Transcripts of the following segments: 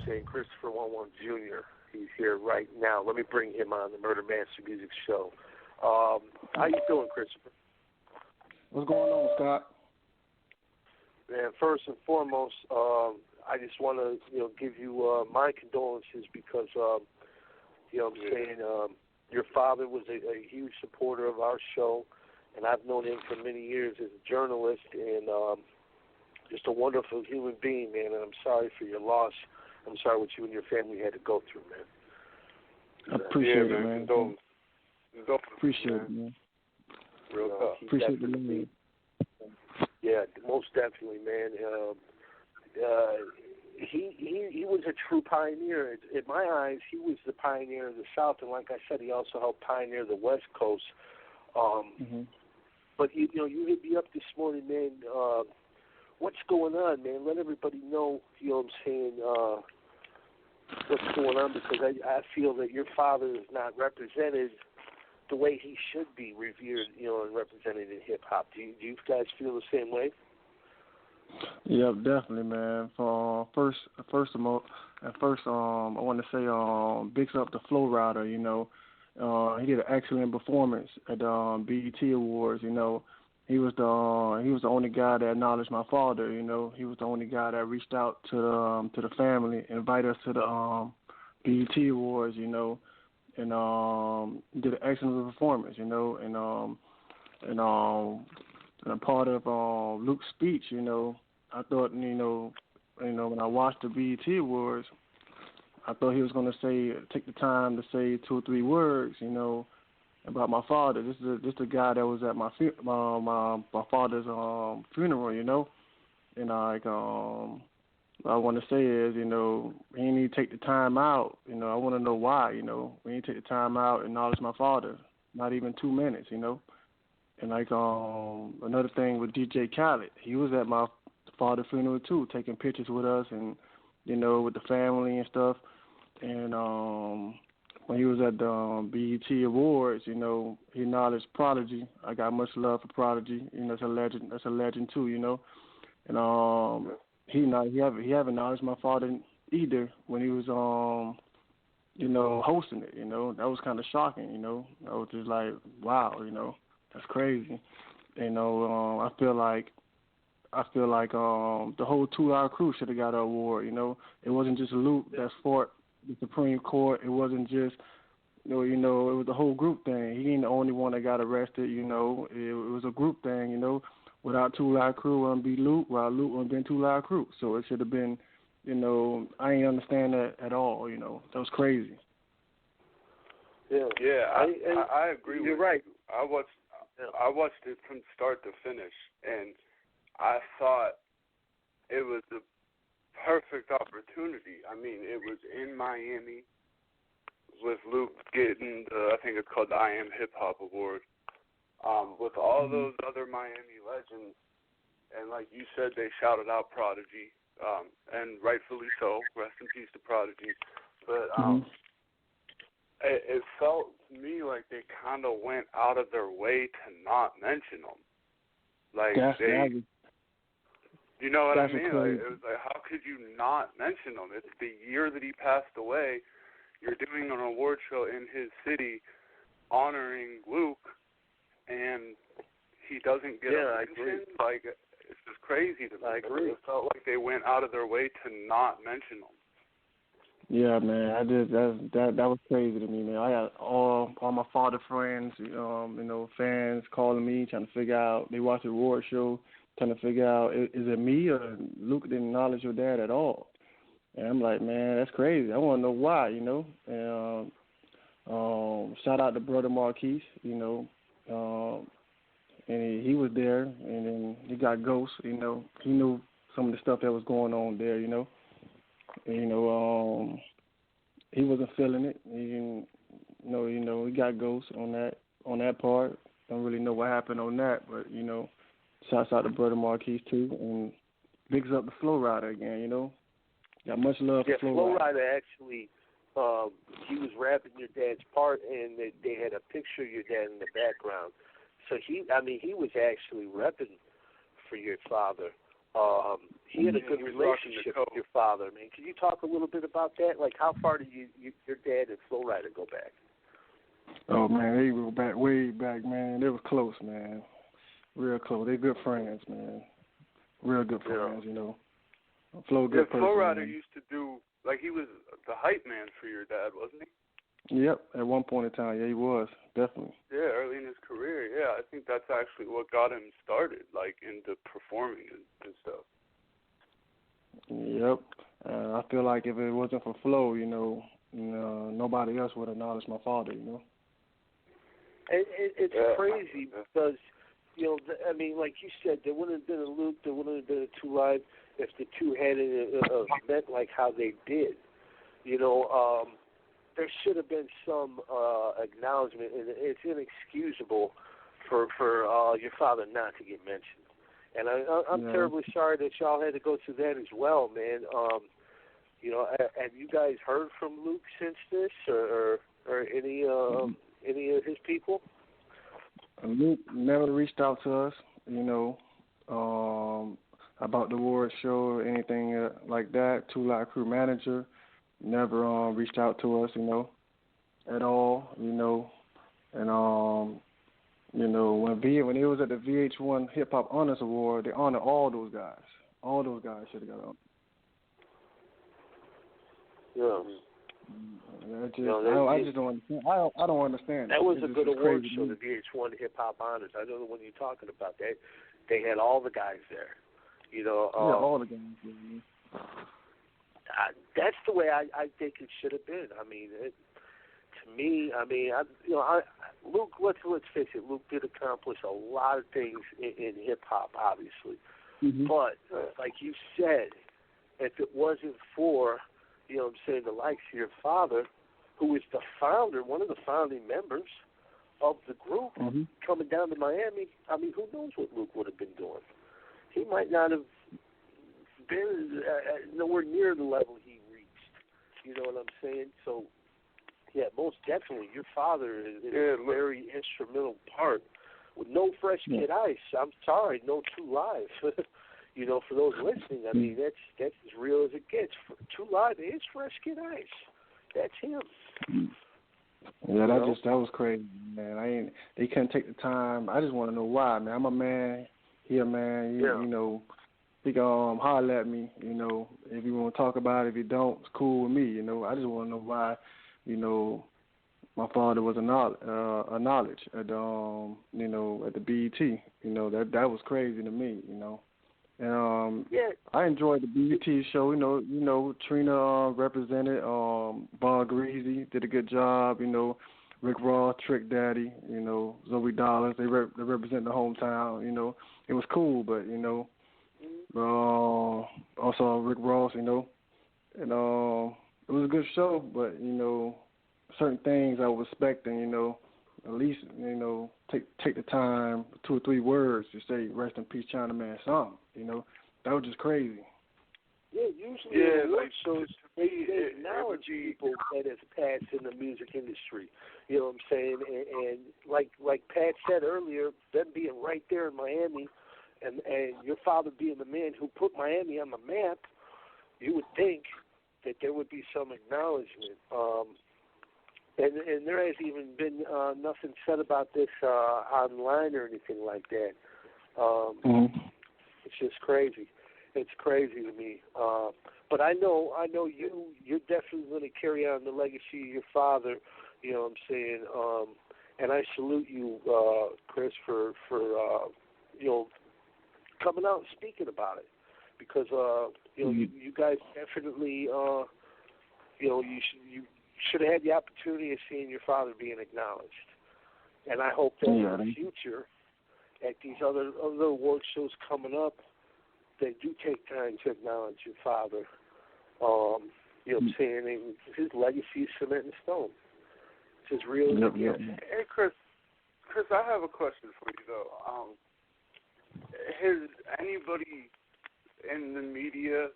saying? Christopher 11 Jr. He's here right now. Let me bring him on the Murder Master Music Show. How you doing, Christopher? What's going on, Scott? Man, first and foremost, I just want to, give you my condolences because, I'm saying your father was a huge supporter of our show, and I've known him for many years as a journalist and just a wonderful human being, man, and I'm sorry for your loss. I'm sorry what you and your family had to go through, man. I appreciate it, man. Appreciate it, man. Real tough. Appreciate the name. Yeah, most definitely, man. He was a true pioneer. In my eyes, he was the pioneer of the South, and like I said, he also helped pioneer the West Coast. But you hit me up this morning, man. What's going on, man? Let everybody know. You know what I'm saying? What's going on? Because I feel that your father is not represented the way he should be revered, and represented in hip hop. Do you guys feel the same way? Yeah, definitely, man. First, I want to say bigs up the Flow Rider. He did an excellent performance at the BET Awards. He was the only guy that acknowledged my father. He was the only guy that reached out to the family, invited us to the BET Awards. And did an excellent performance. And a part of Luke's speech. I thought when I watched the BET Awards, I thought he was going to take the time to say 2 or 3 words, about my father. This is the guy that was at my father's funeral, and what I want to say is, he didn't need to take the time out. I want to know why. We didn't take the time out and acknowledge my father, not even 2 minutes. And another thing with DJ Khaled, he was at my father's funeral too, taking pictures with us and with the family and stuff. And when he was at the BET Awards, he acknowledged Prodigy. I got much love for Prodigy. That's a legend. That's a legend too. And he haven't acknowledged my father either when he was hosting it. That was kind of shocking. I was just like, wow, that's crazy. I feel like the whole 2 Hour Crew should have got an award. It wasn't just Luke that fought the Supreme Court. It wasn't just it was the whole group thing. He ain't the only one that got arrested. It was a group thing. Without 2 Hour Crew, it wouldn't be Luke. Without Luke, it wouldn't been 2 Hour Crew. So it should have been. I ain't understand that at all. That was crazy. Yeah, I agree with you. You're right. I watched it from start to finish, and I thought it was the perfect opportunity. I mean, it was in Miami with Luke getting I think it's called the I Am Hip Hop Award, with all those other Miami legends, and like you said, they shouted out Prodigy, and rightfully so. Rest in peace to Prodigy. But it felt to me like they kind of went out of their way to not mention them. Like you know what I mean? Like, it was like, how could you not mention him? It's the year that he passed away. You're doing an award show in his city honoring Luke, and he doesn't get a mention. Like, it's just crazy to me. I agree. It felt like they went out of their way to not mention him. Yeah, man, that was crazy to me, man. I got all my father friends, fans calling me, trying to figure out. They watched the award show, trying to figure out, is it me or Luke didn't acknowledge your dad at all? And I'm like, man, that's crazy. I want to know why, And shout out to Brother Marquise, and he was there, and then he got Ghost, He knew some of the stuff that was going on there, And, he wasn't feeling it. He got Ghost on that part. Don't really know what happened on that, but shouts out to Brother Marquise too, and bigs up the Flow Rider again. Got much love for Flow Rider actually. He was rapping your dad's part, and they had a picture of your dad in the background. So he was actually repping for your father. he had a good relationship with your father, man. Can you talk a little bit about that? Like, how far did your dad and Flo Rida go back? Oh, man, they go back, way back, man. They was close, man. Real close. They good friends, man. Real good friends, you know. Flo good person. Flo Rida used to do, like, he was the hype man for your dad, wasn't he? Yep, at one point in time, yeah, he was, definitely. Yeah, early in his career, yeah. I think that's actually what got him started, like, into performing and stuff. Yep. I feel like if it wasn't for Flo, nobody else would acknowledge my father, you know. It's crazy because, I mean, like you said, there wouldn't have been a Luke, there wouldn't have been a Two Live if the two hadn't met like how they did. There should have been some acknowledgement, and it's inexcusable for your father not to get mentioned. And I'm terribly sorry that y'all had to go through that as well, man. Have you guys heard from Luke since this, or any of his people? Luke never reached out to us, about the award show or anything like that. Two Live crew manager never reached out to us, at all, And when it was at the VH1 Hip Hop Honors Award, they honored all those guys. All those guys should have got on. Yeah. I just don't understand. I don't understand. That was a good award show, the VH1 Hip Hop Honors. I know the one you're talking about. They had all the guys there. All the guys. That's the way I think it should have been. I mean, Luke. Let's face it. Luke did accomplish a lot of things in hip hop, obviously. Mm-hmm. But like you said, if it wasn't for the likes of your father, who is the founder, one of the founding members of the group, coming down to Miami, I mean, who knows what Luke would have been doing? He might not have been nowhere near the level he reached. You know what I'm saying? So, yeah, most definitely, your father is a very instrumental part. With no Fresh Kid Ice, I'm sorry, no Two Live. For those listening, I mean, that's as real as it gets. Two Live is Fresh Kid Ice. That's him. Yeah, that was crazy, man. They couldn't take the time. I just want to know why, man. I'm a man. He a man. He can holler at me. If you want to talk about it. If you don't, it's cool with me. I just want to know why. My father was acknowledged at at the BET. That was crazy to me. And I enjoyed the BET show. Trina represented. Bob Greasy did a good job. Rick Ross, Trick Daddy. Zoe Dollars. They represent the hometown. It was cool, but also Rick Ross. And it was a good show, but certain things I was expecting. At least take the time, 2 or 3 words to say "Rest in Peace, Chinaman" something. That was just crazy. Yeah, usually award shows they acknowledge people that have passed in the music industry. You know what I'm saying? And like Pat said earlier, them being right there in Miami, and your father being the man who put Miami on the map, you would think that there would be some acknowledgement. And there hasn't even been nothing said about this online or anything like that. It's just crazy. It's crazy to me. But I know you're definitely going to carry on the legacy of your father. You know what I'm saying? And I salute you, Chris, for coming out and speaking about it, because you guys definitely you should have had the opportunity of seeing your father being acknowledged. And I hope that in the future, at these other award shows coming up, they do take time to acknowledge your father. You know what I'm saying? And his legacy is cement in stone. It's as real as it gets. Hey, Chris, I have a question for you, though. Has anybody in the media,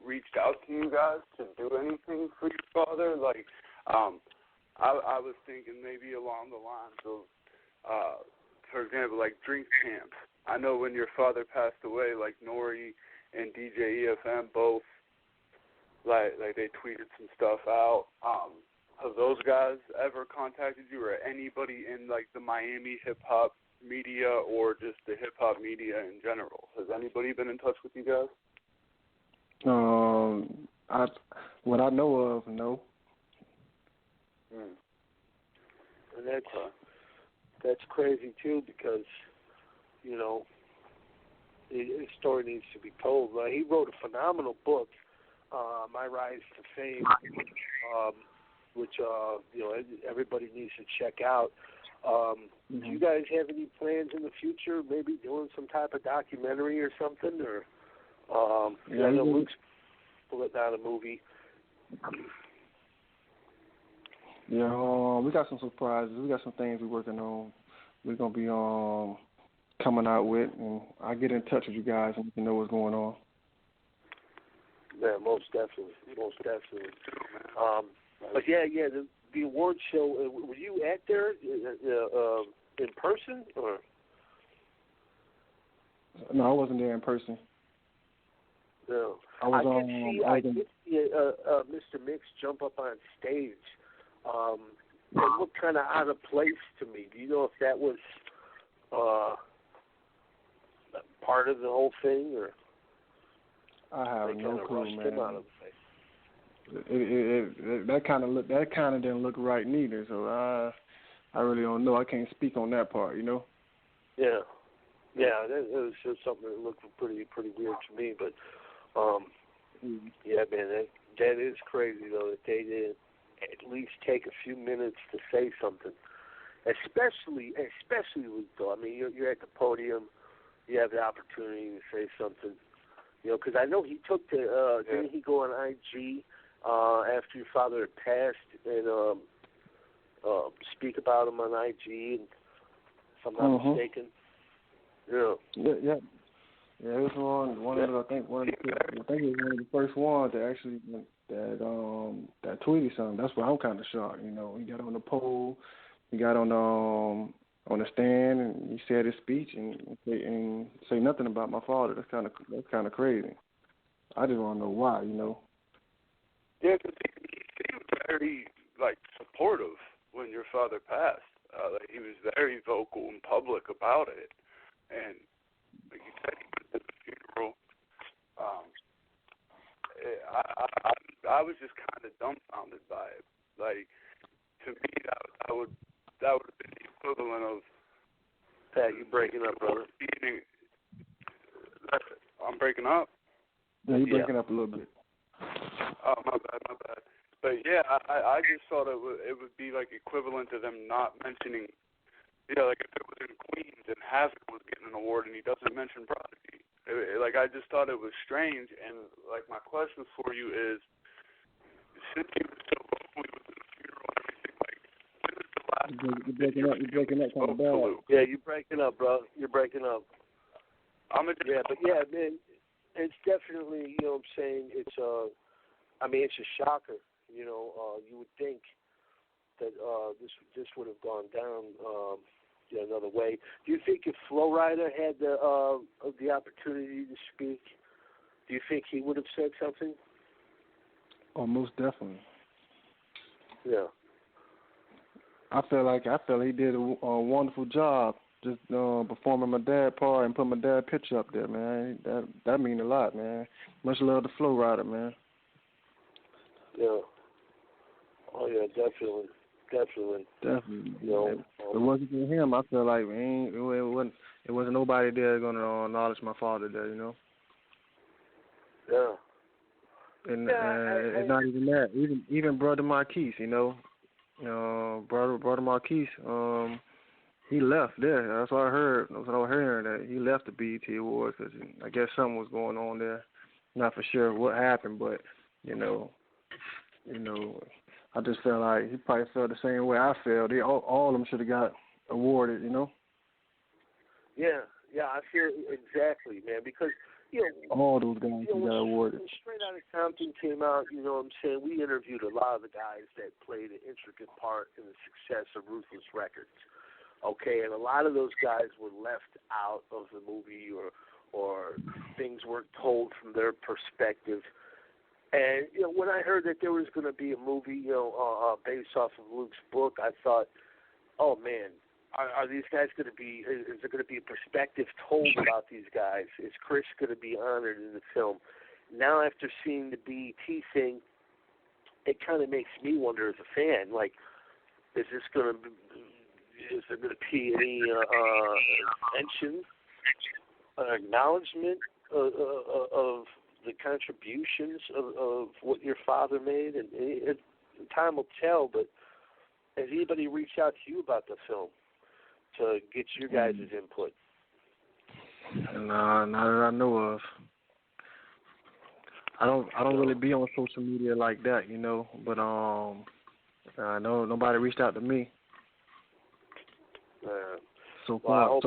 reached out to you guys to do anything for your father? I was thinking maybe along the lines of, for example, drink champs. I know when your father passed away, Nori and DJ EFM both, like they tweeted some stuff out. Have those guys ever contacted you, or anybody in like the Miami hip hop media or just the hip hop media in general? Has anybody been in touch with you guys? What I know of, no. And that's crazy too, because his story needs to be told. He wrote a phenomenal book, My Rise to Fame, which everybody needs to check out. Do you guys have any plans in the future? Maybe doing some type of documentary or something, or I know Luke's pulling out a movie. Yeah, we got some surprises. We got some things we're working on. We're gonna be coming out with, and I'll get in touch with you guys and let you know what's going on. Yeah, most definitely. But the award show. Were you at there in person, or? No, I wasn't there in person. No, I did see Mr. Mix jump up on stage. It looked kind of out of place to me. Do you know if that was part of the whole thing, or? I have no clue, man. Him out of that kind of didn't look right neither. So I really don't know. I can't speak on that part, Yeah, it was just something that looked pretty weird to me. But yeah, man, that is crazy though that they didn't at least take a few minutes to say something. Especially Luke, though. I mean, you're at the podium, you have the opportunity to say something. Because I know he took didn't he go on IG after your father had passed and speak about him on IG, and if I'm not mistaken. Yeah. Yeah, it was one of the, I think it was one of the first ones that actually that tweeted something. That's why I'm kind of shocked. He got on the pole, he got on the stand, and he said his speech and say nothing about my father. That's kind of crazy. I just want to know why. Yeah, because he seemed very supportive when your father passed. He was very vocal and public about it, and like you said, he went to the funeral. I was just kind of dumbfounded by it. Like, to me, that would have been the equivalent of. Pat, you breaking up, brother? I'm breaking up. Yeah, you're breaking up a little bit. Oh, my bad. But yeah, I just thought it would be equivalent to them not mentioning. Like if it was in Queens and Havoc was getting an award and he doesn't mention Prodigy. I just thought it was strange. And my question for you is, since he was so vocal with the funeral and everything, when is the last time you're breaking up kind of bad. Yeah, you're breaking up, bro. You're breaking up. Man, it's definitely, what I'm saying, it's it's a shocker. You would think that this would have gone down another way. Do you think if Flo Rida had the opportunity to speak, do you think he would have said something? Oh, most definitely. Yeah. I feel he did a wonderful job just performing my dad's part and putting my dad's picture up there, man. That mean a lot, man. Much love to Flo Rida, man. Yeah. Oh yeah, definitely. If it wasn't for him, I feel like it wasn't nobody there gonna acknowledge my father there, Yeah. And it's not even that. Even Brother Marquise, Brother Marquise, he left there. That's what I heard. That's what I was hearing, that he left the BET Awards because I guess something was going on there. Not for sure what happened, but I just felt like he probably felt the same way I felt. All of them should have got awarded, Yeah, I feel exactly, man, because all those guys got awarded. When Straight Outta Compton came out, what I'm saying, we interviewed a lot of the guys that played an intricate part in the success of Ruthless Records. Okay, and a lot of those guys were left out of the movie or things things weren't told from their perspective. And when I heard that there was going to be a movie, based off of Luke's book, I thought, oh man, are these guys going to be? Is there going to be a perspective told about these guys? Is Chris going to be honored in the film? Now, after seeing the BET thing, it kind of makes me wonder as a fan, like, is there going to be any mention, acknowledgement of the contributions of what your father made? And time will tell, but has anybody reached out to you about the film to get your guys' input? Nah, not that I know of. I don't really be on social media like that, but I know nobody reached out to me. So far.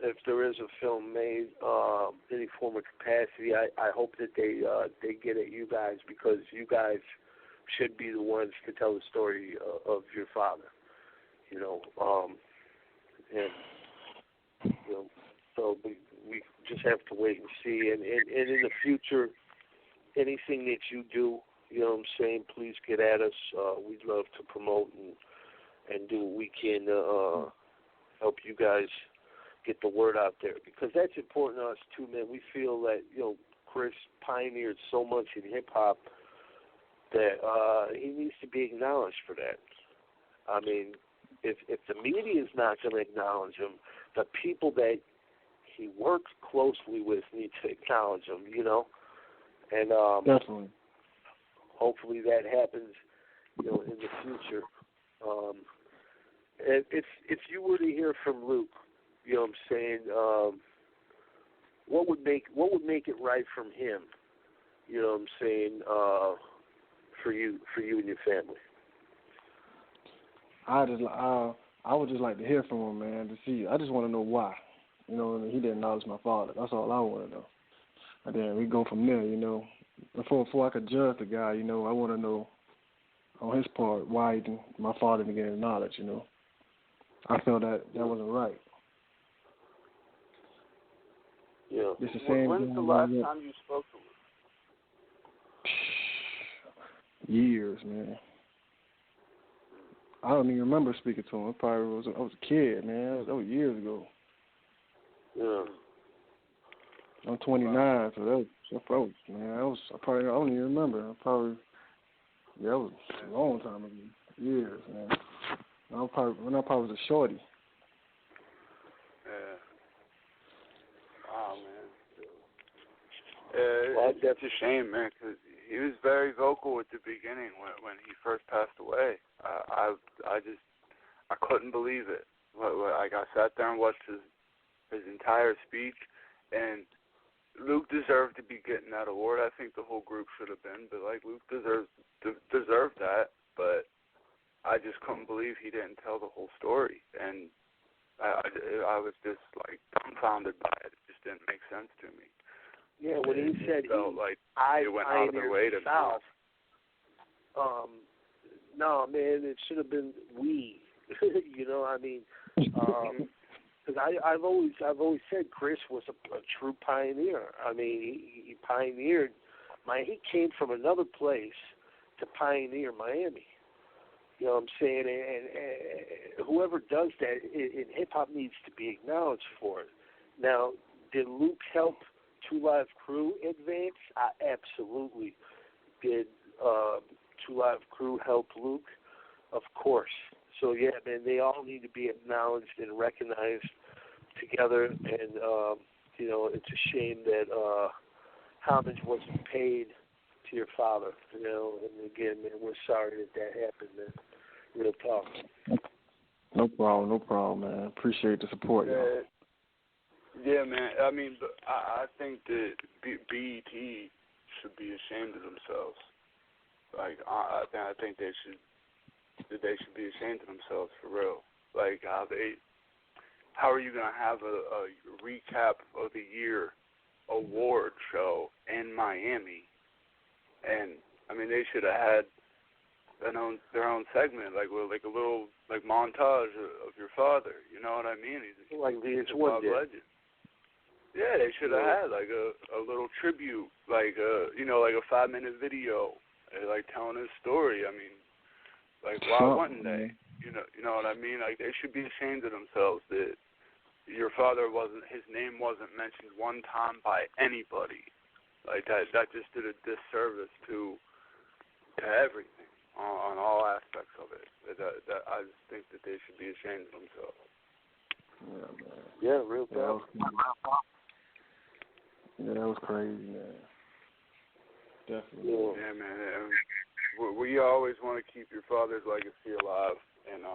If there is a film made, any form of capacity, I hope that they get at you guys, because you guys should be the ones to tell the story of your father. So we just have to wait and see. And in the future, anything that you do, please get at us. We'd love to promote and do what we can to help you guys get the word out there, because that's important to us too, man. We feel that Chris pioneered so much in hip hop that he needs to be acknowledged for that. I mean, if the media is not going to acknowledge him, the people that he worked closely with need to acknowledge him. And definitely, hopefully that happens, in the future. If you were to hear from Luke, what would make it right from him? For you and your family. I would just like to hear from him, man. To see, I just want to know why. He didn't acknowledge my father. That's all I want to know. And then we go from there. Before I could judge the guy, I want to know on his part why my father didn't get acknowledged. I felt that wasn't right. Yeah. It's the same. When's the last time you spoke to him? Years, man. I don't even remember speaking to him. I was a kid, man. That was years ago. Yeah. I'm 29, so that was, man. I don't even remember. That was a long time ago. Years, man. I probably was a shorty. Yeah. Oh, man. That's a shame, man, because he was very vocal at the beginning when he first passed away. I couldn't believe it. Like, I sat there and watched his entire speech, and Luke deserved to be getting that award. I think the whole group should have been, but Luke deserved that. But I just couldn't believe he didn't tell the whole story, and I was just dumbfounded by it. It just didn't make sense to me. Yeah, when he said I went out of their way to South. No, man, it should have been we. Because I've always said Chris was a true pioneer. I mean, he pioneered. He came from another place to pioneer Miami. And whoever does that in hip hop needs to be acknowledged for it. Now, did Luke help 2 Live Crew advance? Absolutely. Did 2 Live Crew help Luke? Of course. So yeah, man, they all need to be acknowledged and recognized together. And it's a shame that homage wasn't paid to your father. And again, man, we're sorry that happened, man. Real talk. No problem, man. Appreciate the support, y'all. Yeah, man. I mean, I think that BET should be ashamed of themselves. I think they should be ashamed of themselves for real. How are you gonna have a recap of the year award show in Miami? And I mean, they should have had their own segment, with a little montage of your father. You know what I mean? He's a like VH1 legend. Yeah, they should have had like a little tribute, like like a 5-minute video, like telling his story. I mean, like why wouldn't they? You know what I mean? Like they should be ashamed of themselves that your father his name wasn't mentioned one time by anybody. Like that just did a disservice to everything on all aspects of it. That I just think that they should be ashamed of themselves. Yeah, man. Yeah, real talk. Yeah, that was crazy, man. Definitely. Yeah, man. We always want to keep your father's legacy alive, and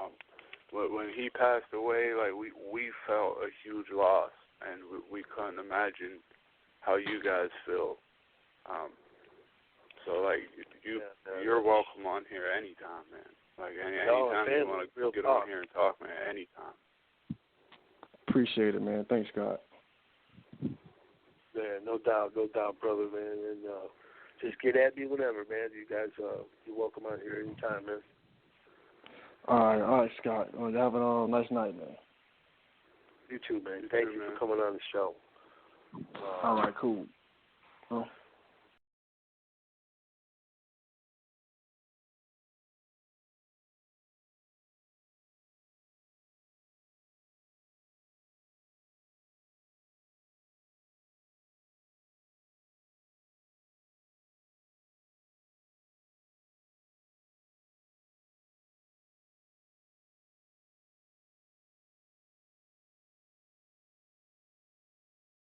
when he passed away, like we felt a huge loss, and we couldn't imagine how you guys feel. So like you're welcome on here anytime, man. Like anytime you want to get on here and talk, man, anytime. Appreciate it, man. Thanks, Scott. Yeah, no doubt, brother, man. And just get at me whenever, man. You guys, you're welcome out here anytime, man. All right, Scott. Well, have a nice night, man. You too, man. Thank you for coming on the show. All right, cool. Well,